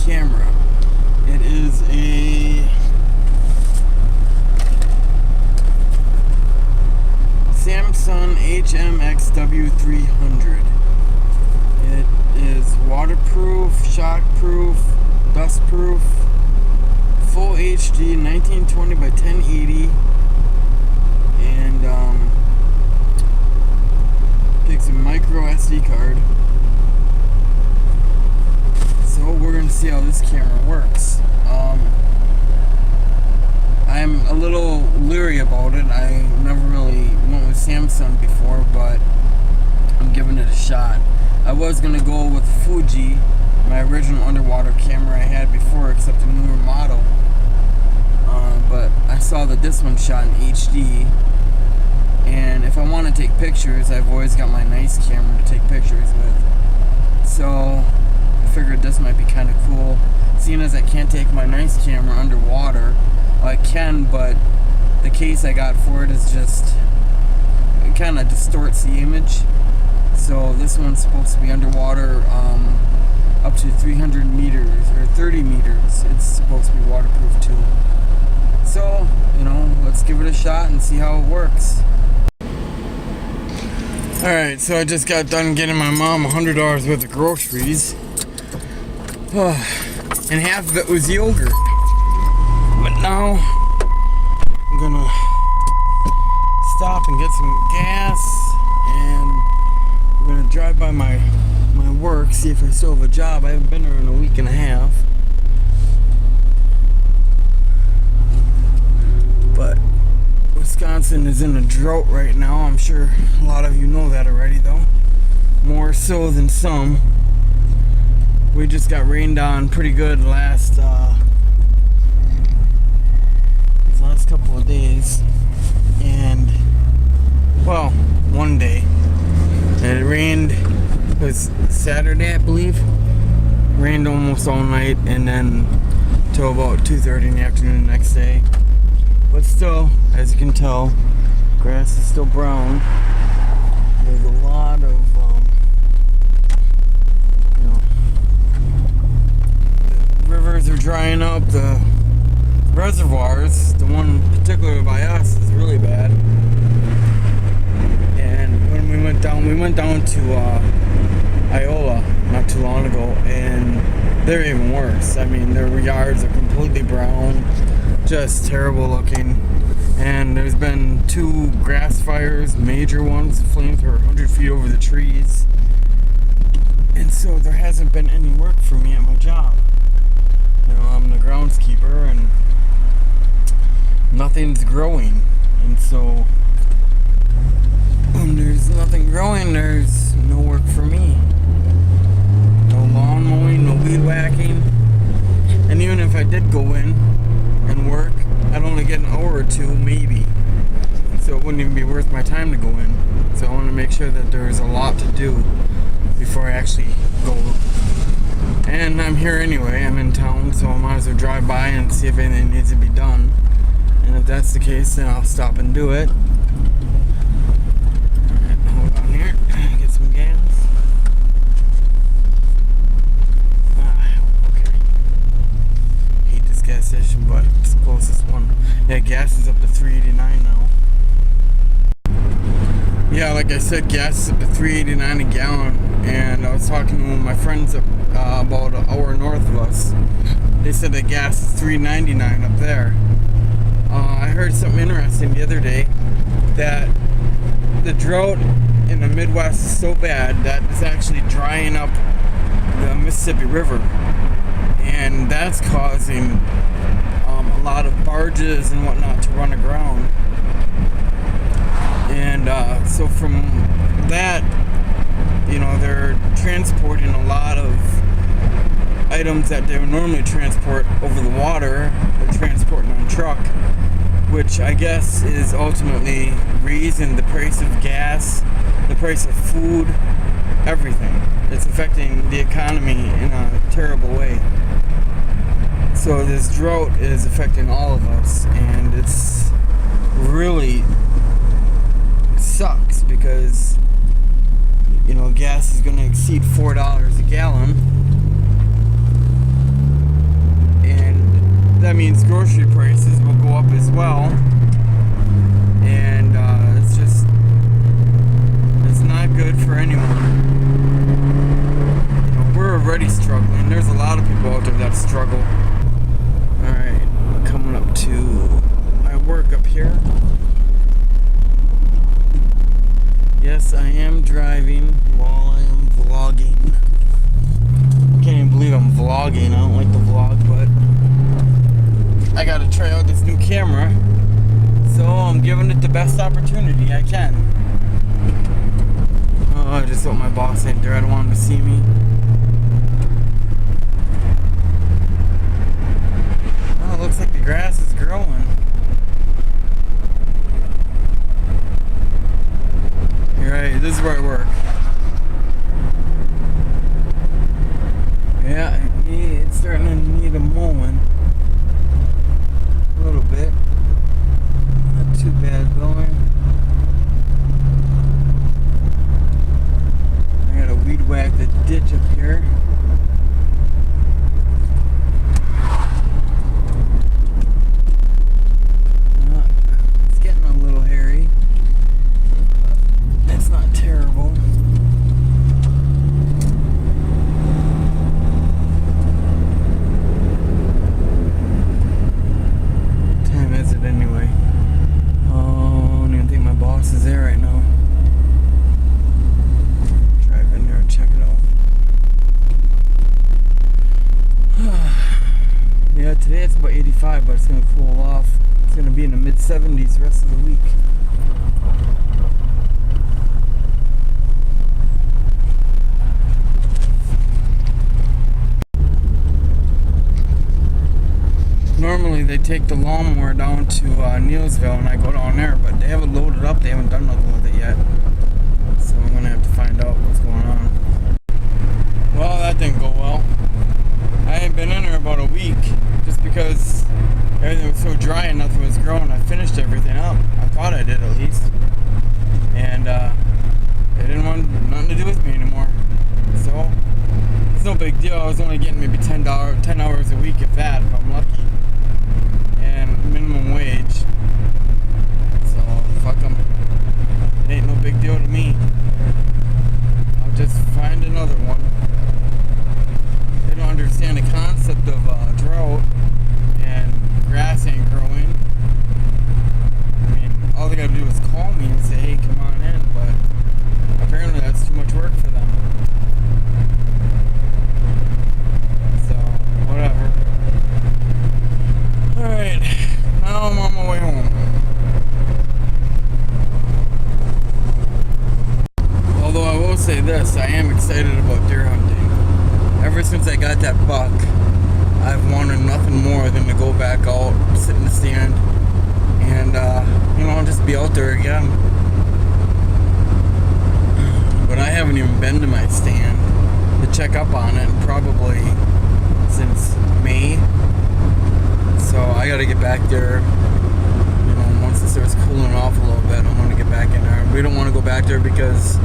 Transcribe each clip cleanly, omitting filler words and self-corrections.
camera. It is a Samsung HMXW300. It is waterproof, shockproof, dustproof, full HD, 1920 by 1080, and takes a micro SD card. So we're going to see how this camera works. I'm a little leery about it. I never really went with Samsung before, but I'm giving it a shot. I was going to go with Fuji, my original underwater camera I had before, except a newer model. But I saw that this one shot in HD, and if I want to take pictures, I've always got my nice camera to take pictures with. So I figured this might be kind of cool, seeing as I can't take my nice camera underwater. I can, but the case I got for it is just, it kind of distorts the image. So this one's supposed to be underwater up to 300 meters or 30 meters. It's supposed to be waterproof too. So, let's give it a shot and see how it works. Alright, so I just got done getting my mom $100 worth of groceries. And half of it was yogurt. But now, I'm gonna stop and get some gas, and I'm gonna drive by my work, see if I still have a job. I haven't been there in a week and a half. But Wisconsin is in a drought right now. I'm sure a lot of you know that already, though. More so than some. We just got rained on pretty good last couple of days, and well, one day, and it rained. It was Saturday, I believe. Rained almost all night, and then till about 2:30 in the afternoon the next day. But still, as you can tell, grass is still brown. There's a lot of the rivers are drying up. The reservoirs, the one particular by us, is really bad. And when we went down to Iola not too long ago, and they're even worse. I mean, their yards are completely brown, just terrible looking. And there's been 2 grass fires, major ones, flames were 100 feet over the trees. And so there hasn't been any work for me at my job. I'm the groundskeeper, and nothing's growing, and so when there's nothing growing, there's no work for me. No lawn mowing, no weed whacking, and even if I did go in and work, I'd only get an hour or 2 maybe, so it wouldn't even be worth my time to go in. So I want to make sure that there's a lot to do before I actually go. And I'm here anyway, I'm in town, so I might as well drive by and see if anything needs to be done. And if that's the case, then I'll stop and do it. Alright, hold on here. Get some gas. Okay. Hate this gas station, but it's the closest one. Yeah, gas is up to $3.89 now. Yeah, like I said, gas is up to $3.89 a gallon. And I was talking to one of my friends about an hour north of us. They said that gas is $3.99 up there. I heard something interesting the other day, that the drought in the Midwest is so bad that it's actually drying up the Mississippi River, and that's causing a lot of barges and whatnot to run aground. And so from that, they're transporting a lot of items that they would normally transport over the water. They're transporting on truck, which I guess is ultimately raising the price of gas, the price of food, everything. It's affecting the economy in a terrible way. So this drought is affecting all of us, and it's really sucks because gas is going to exceed $4 a gallon. that means grocery prices will go up as well. And it's not good for anyone. We're already struggling. There's a lot of people out there that struggle. Alright, coming up to my work up here. Yes, I am driving while I am vlogging. I can't even believe I'm vlogging. I don't like the vlog, but I gotta try out this new camera. So I'm giving it the best opportunity I can. Oh, I just hope my boss ain't there. I don't want him to see me. Oh, it looks like the grass is growing. You're right, this is where I work. Yeah, it's starting to need a mowing. A little bit. Not too bad going. I gotta weed whack the ditch up here. It's getting a little hairy. It's not terrible. What time is it anyway? Oh, I don't even think my boss is there right now. Drive in there and check it out. Yeah, today it's about 85, but it's going to cool off. It's going to be in the mid-70s the rest of the week. Normally they take the lawnmower down to Neilsville and I go down there, but they haven't loaded up, they haven't done nothing with it yet. So I'm going to have to find out what's going on. Well, that didn't go well. I ain't been in there about a week just because everything was so dry and nothing was growing. I finished everything up. I thought I did at least. And they didn't want nothing to do with me anymore. So it's no big deal. I was only getting maybe 10 hours a week, if that, if I'm lucky. And minimum wage. So fuck them. It ain't no big deal to me. I'll just find another one. They don't understand the concept of drought and grass ain't growing. I mean, all they gotta do is call me and say, hey, come on in, but apparently that's too much work for them. So, whatever. Alright, now I'm on my way home. Although I will say this, I am excited about deer hunting. Ever since I got that buck, I've wanted nothing more than to go back out, sit in the stand, and, just be out there again. But I haven't even been to my stand to check up on it probably since May. So I gotta get back there, once it starts cooling off a little bit, I'm gonna get back in there. We don't want to go back there because,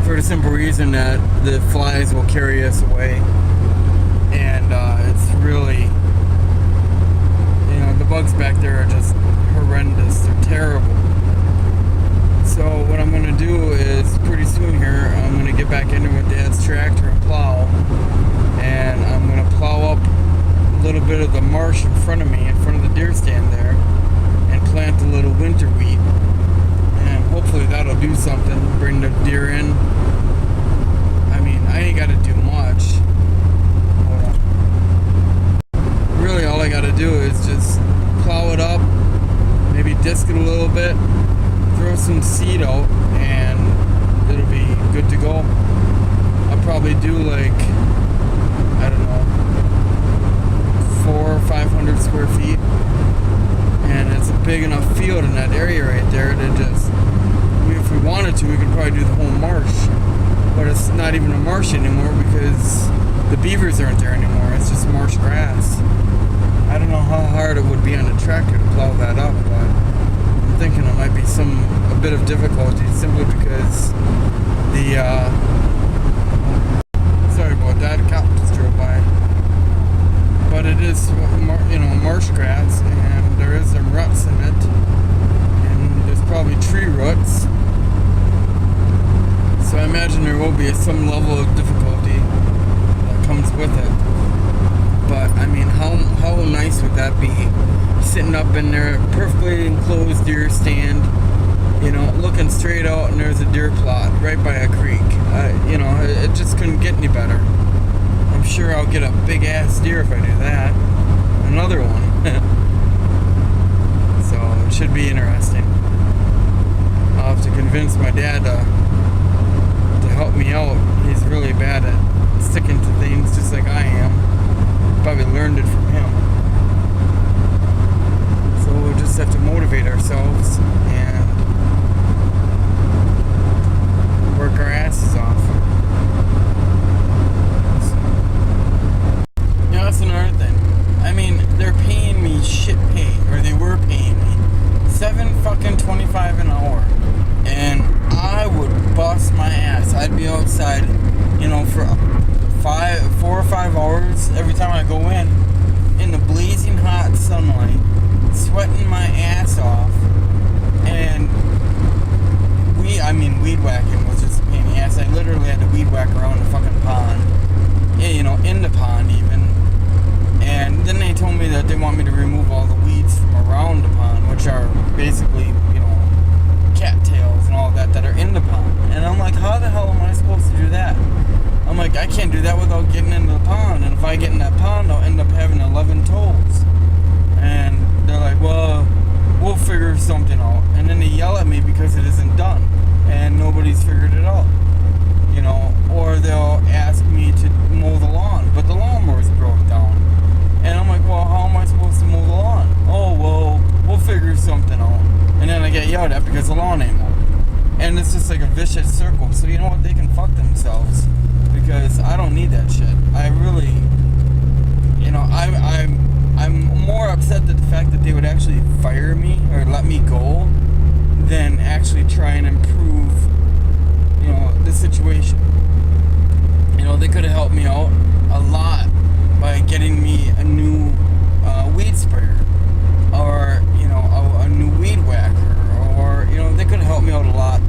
for the simple reason that the flies will carry us away. And it's really, the bugs back there are just horrendous. They're terrible. So what I'm gonna do is pretty soon here, I'm gonna get back in there with Dad's tractor and plow. And I'm gonna plow up a little bit of the marsh in front of me, in front of the deer stand there, and plant a little winter wheat. And hopefully that'll do something, bring the deer in. I mean, I ain't gotta do much. Hold on. Really all I gotta do is just plow it up, maybe disc it a little bit, throw some seed out, and it'll be good to go. I'll probably do like, I don't know, 400 or 500 square feet, and it's a big enough field in that area right there to just, if we wanted to, we could probably do the whole marsh, but it's not even a marsh anymore because the beavers aren't there anymore. It's just marsh grass. I don't know how hard it would be on a tractor to plow that up, but I'm thinking it might be a bit of difficulty simply because the sorry about that, a cop just drove by. But it is, marsh imagine there will be some level of difficulty that comes with it. But I mean, how nice would that be? Sitting up in their perfectly enclosed deer stand, you know, looking straight out, and there's a deer plot right by a creek. You know, it just couldn't get any better. I'm sure I'll get a big ass deer if I do that. Another one. So it should be interesting. I'll have to convince my dad to help me out. He's really bad at sticking to things, just like I am. Probably learned it from him. So we'll just have to motivate ourselves and work our asses off. So, yeah, that's another thing. I mean, they're paying me shit pay, or they were paying me $7.25 an hour, and I would bust my ass. I'd be outside, you know, for 4 or 5 hours every time I go in the blazing hot sunlight, sweating my ass off, and weed whacking was just a pain in the ass. I literally had to weed whack around the fucking pond, you know, in the pond even. And then they told me that they want me to remove all the weeds from around the pond, which are basically, you know, cattails and all that are in the pond. And I'm like, how the hell am I supposed to do that? I'm like, I can't do that without getting into the pond. And if I get in that pond, I'll end up having 11 toes. And they're like, well, we'll figure something out. And then they yell at me because it isn't done. And nobody's figured it out. You know, or they'll ask me to mow the lawn, but the lawnmower's broke down. And I'm like, well, how am I supposed to mow the lawn? Oh, well, we'll figure something out. And then I get yelled at because the lawn ain't mowed. And it's just like a vicious circle. So you know what? They can fuck themselves. Because I don't need that shit. I really, you know, I'm more upset at the fact that they would actually fire me or let me go than actually try and improve, you know, the situation. You know, they could have helped me out a lot by getting me a new weed sprayer, or, you know, a new weed whacker, or, you know, they could have helped me out a lot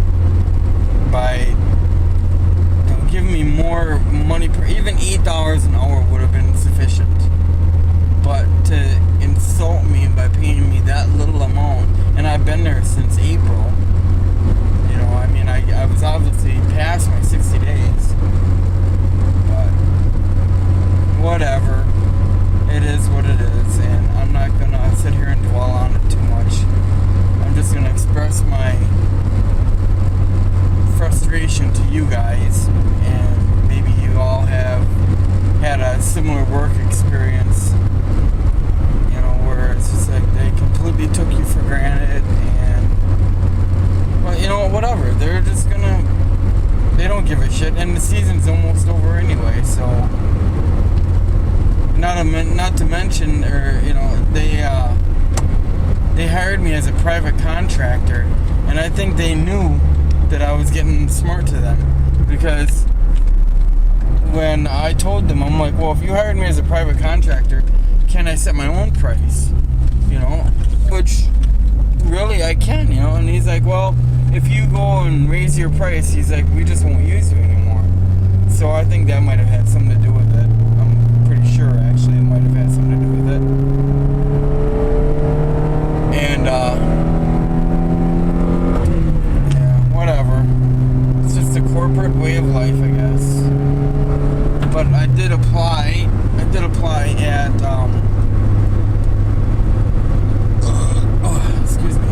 by, you know, giving me more money per, even $8 an hour would have been sufficient. But to insult me by paying me that little amount, and I've been there since April, you know, I mean, I was obviously past my 60 days, but whatever, it is what it is, and I'm not gonna sit here and dwell on it too much. I'm just gonna express my frustration to you guys, and maybe you all have had a similar work experience, you know, where it's just like they completely took you for granted, and, well, you know, whatever, they're just gonna, they don't give a shit, and the season's almost over anyway, so, not to mention, or, you know, they hired me as a private contractor, and I think they knew that I was getting smart to them, because when I told them, I'm like, well, if you hired me as a private contractor, can I set my own price? You know, which really I can, you know. And he's like, well, if you go and raise your price, he's like, we just won't use you anymore. So I think that might have had something to do with it. I'm pretty sure, actually, it might have had something to do with it. And, yeah, whatever. It's just a corporate way of life, I guess. But I did apply at, excuse me,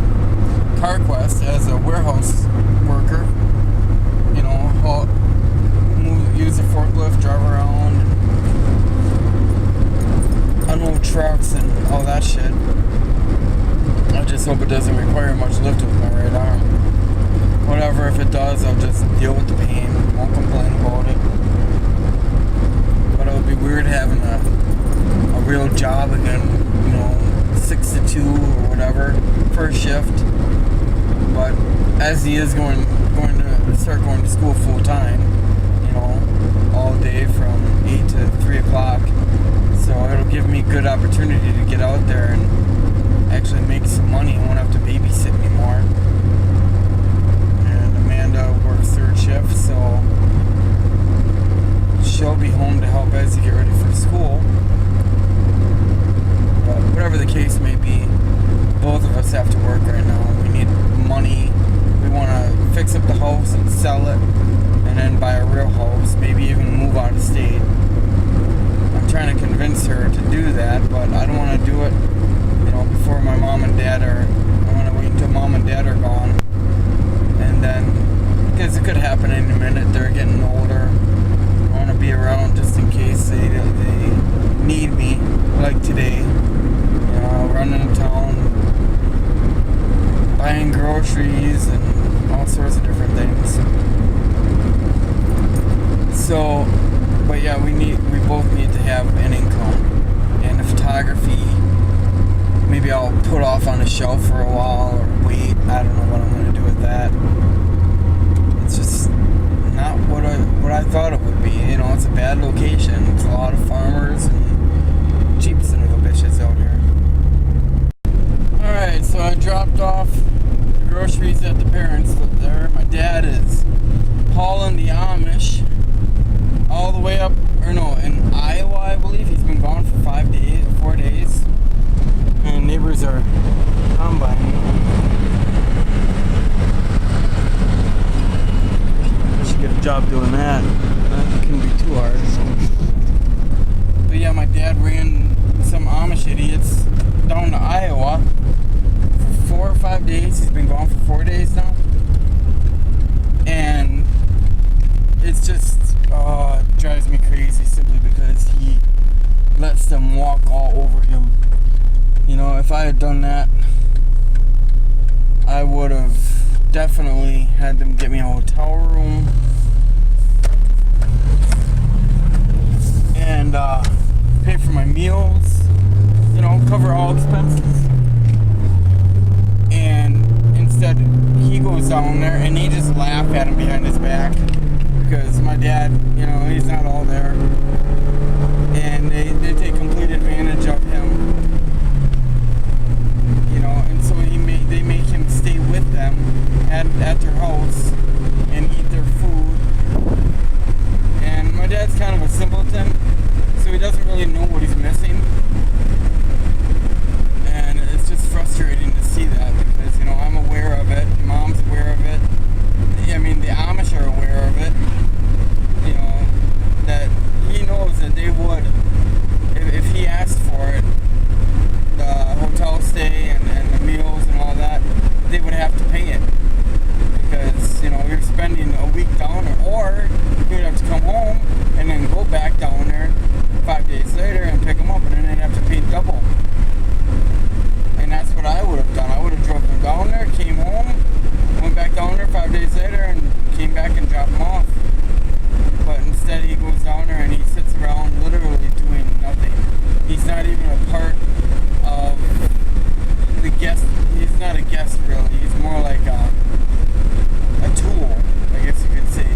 CarQuest as a warehouse worker. You know, use a forklift, drive around, unload trucks and all that shit. I just hope it doesn't require much lift with my right arm. Whatever, if it does, I'll just deal with the pain. Won't complain about it. But it would be weird having a real job again, you know, 6 to 2 or whatever, first shift. But as he is going to start going to school full time, you know, all day from 8 to 3 o'clock, so it'll give me good opportunity to get out there and actually make some money. I won't have to babysit anymore. And Amanda works third shift, so convince her to do that, but I don't want to do it, before my mom and dad are. I want to wait until mom and dad are gone, and then, because it could happen any minute. They're getting older. I want to be around just in case they need me, like today. Running in town, buying groceries, and all sorts of different things. So, but yeah, we both need to have an income. And the photography, maybe I'll put off on a shelf for a while or wait. I don't know what I'm going to do with that. It's just not what I thought it would be. It's a bad location. It's a lot of farmers and cheap son of a bitches out here. Alright, so I dropped off the groceries at the parents' there. My dad is hauling the Amish all the way up, in Iowa, I believe. He's been gone for 4 days. And neighbors are combining. I should get a job doing that. That can be too hard. But yeah, my dad ran some Amish idiots down to Iowa for 4 or 5 days. He's been gone for 4 days now. And it's just, it drives me crazy simply because he lets them walk all over him. If I had done that, I would have definitely had them get me a hotel room and pay for my meals, cover all expenses. And instead, he goes down there and they just laugh at him behind his back because my dad, he's not all there. And they take complete advantage of him. And so they make him stay with them at their house and eat their food. And my dad's kind of a simpleton, so he doesn't really know what he's missing. And it's just frustrating to see that because, I'm aware of it, mom's aware of it. The Amish are aware of it. That he knows that they would, if he asked for it, the hotel stay and the meals and all that, they would have to pay it. Because, you're spending a week down there, or you would have to come home and then go back down there 5 days later and pick them up, and then they'd have to pay double. And that's what I would have done. I would have drove them down there, came home, went back down there 5 days later, and came back and dropped them off. But instead he goes down there and he sits around literally doing nothing. He's not even a part of the guest. He's not a guest really. He's more like a tool, I guess you could say.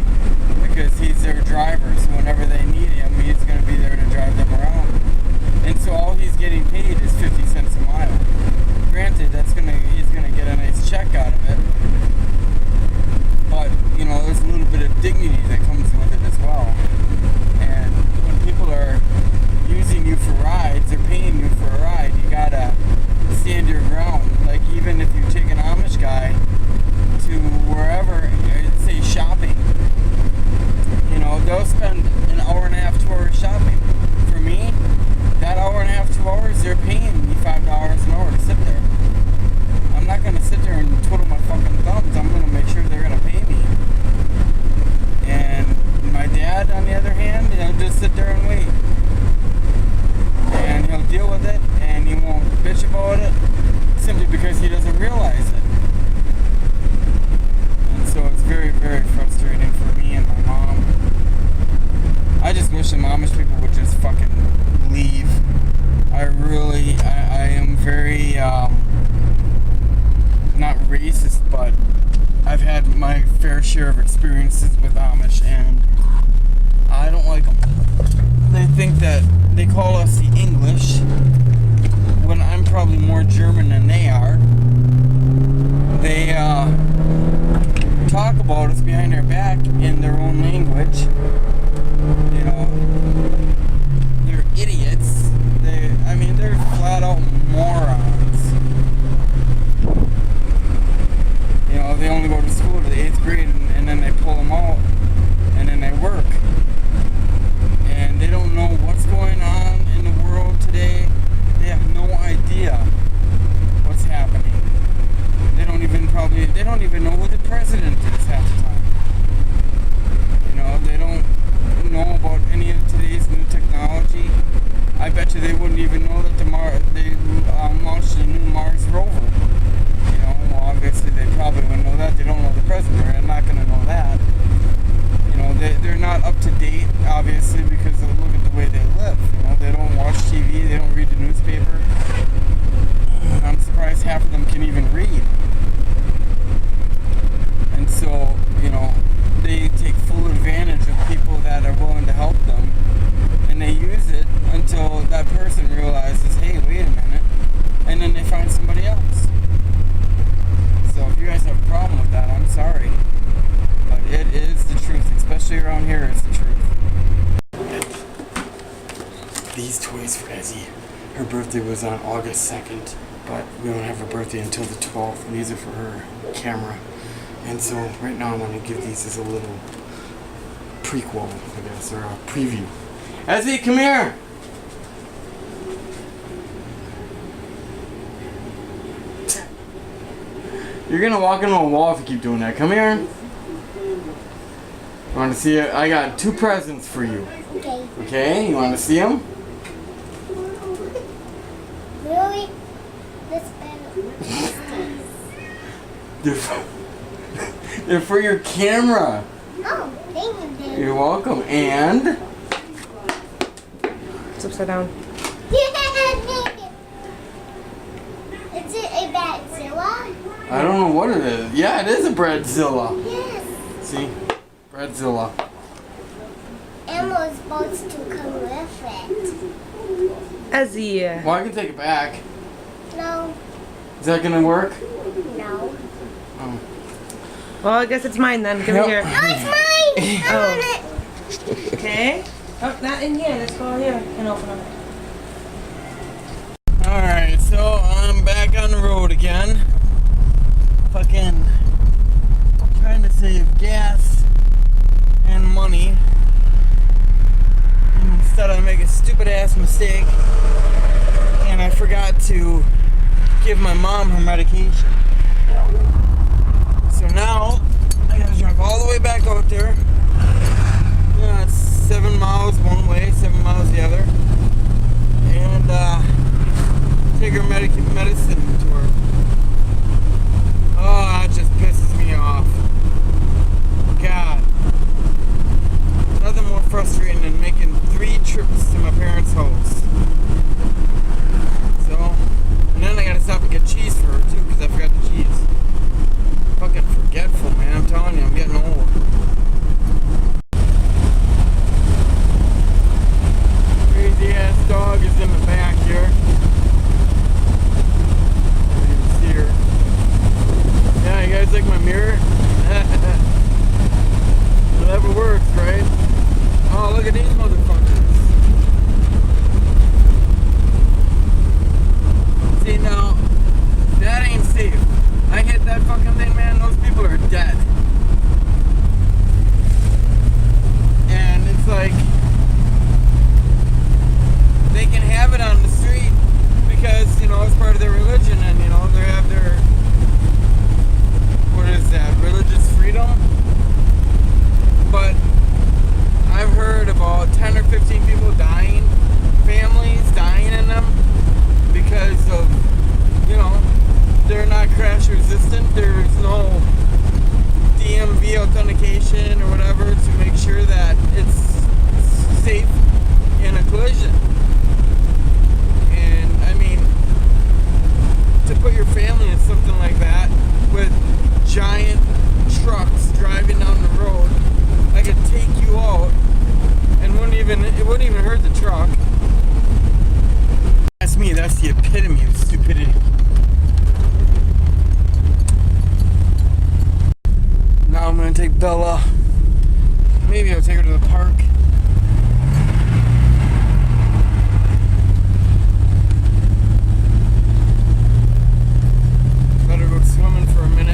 Because he's their driver, so whenever they need him, he's going to be there to drive them around. And so all he's getting paid is 50 cents a mile. Granted, he's going to get a nice check out of it. But, there's a little bit of dignity that comes with it as well. And when people are using you for rides, they're paying you for a ride, you gotta stand your ground. Like, even if you take an Amish guy to wherever, say shopping, they'll spend an hour and a half, 2 hours shopping. For me, that hour and a half, 2 hours, they're paying me $5 an hour to sit there. I'm not gonna sit there and twiddle my fucking thumbs. I'm gonna make sure they're gonna pay me. And my dad, on the other hand, he'll just sit there and wait. And he'll deal with it, and he won't bitch about it, simply because he doesn't realize it. And so it's very, very frustrating for me and my mom. I just wish the Amish people would just fucking leave. I am very, not racist, but I've had my fair share of experiences with Amish, and I don't like them. They think that they call us the English, when I'm probably more German than they are. They talk about us behind our back in their own language. They're idiots. They're flat out morons. They only go to school to the 8th grade and then they pull them out and then they work. And they don't know what's going on in the world. these toys for Ezzy. Her birthday was on August 2nd, but we don't have her birthday until the 12th, and these are for her camera. And so right now I want to give these as a little prequel, I guess, or a preview. Ezzy, come here! You're gonna walk into a wall if you keep doing that. Come here. You want to see it? I got 2 presents for you. Okay. Okay, you want to see them? Really? This better. They're for your camera. Oh, thank you, Dad. You're welcome. And It's upside down. Is it a Badzilla? I don't know what it is. Yeah, it is a Breadzilla. Yes. See? Breadzilla. Emma's supposed to come with it. Ezzy. Well, I can take it back. No. Is that gonna work? No. Oh. Well, I guess it's mine then. Give Nope. it here. Oh, it's mine! I Oh. want it. Okay. Oh, not in here. Let's go here and open it. Alright, so I'm back on the road again. Fucking trying to save gas and money. Instead I make a stupid ass mistake and I forgot to give my mom her medication. So now I gotta drive all the way back out there. Yeah, it's 7 miles one way, 7 miles the other. And take her medicine to her. Oh, that just pisses me off. God. Nothing more frustrating than making 3 trips to my parents' house. So, and then I gotta stop and get cheese for her too, because I forgot the cheese. Fucking forgetful, man. I'm telling you, I'm getting old. Crazy ass dog is in the back here. You can see her. Yeah, you guys like my mirror? Whatever works, right? Oh, look at these motherfuckers. See, now, that ain't safe. I hit that fucking thing, man, those people are dead. And it's like, they can have it on the street because, you know, it's part of their religion and, you know, they have their, what is that, religious freedom? But I've heard about 10 or 15 people dying, families dying in them because of, you know, they're not crash resistant. There's no DMV authentication or whatever to make sure that it's safe in a collision. And I mean, to put your family in something like that with giant trucks driving down the road, I could take you out and it wouldn't even hurt the truck. That's me, that's the epitome of stupidity. Now I'm gonna take Bella. Maybe I'll take her to the park. Let her go swimming for a minute.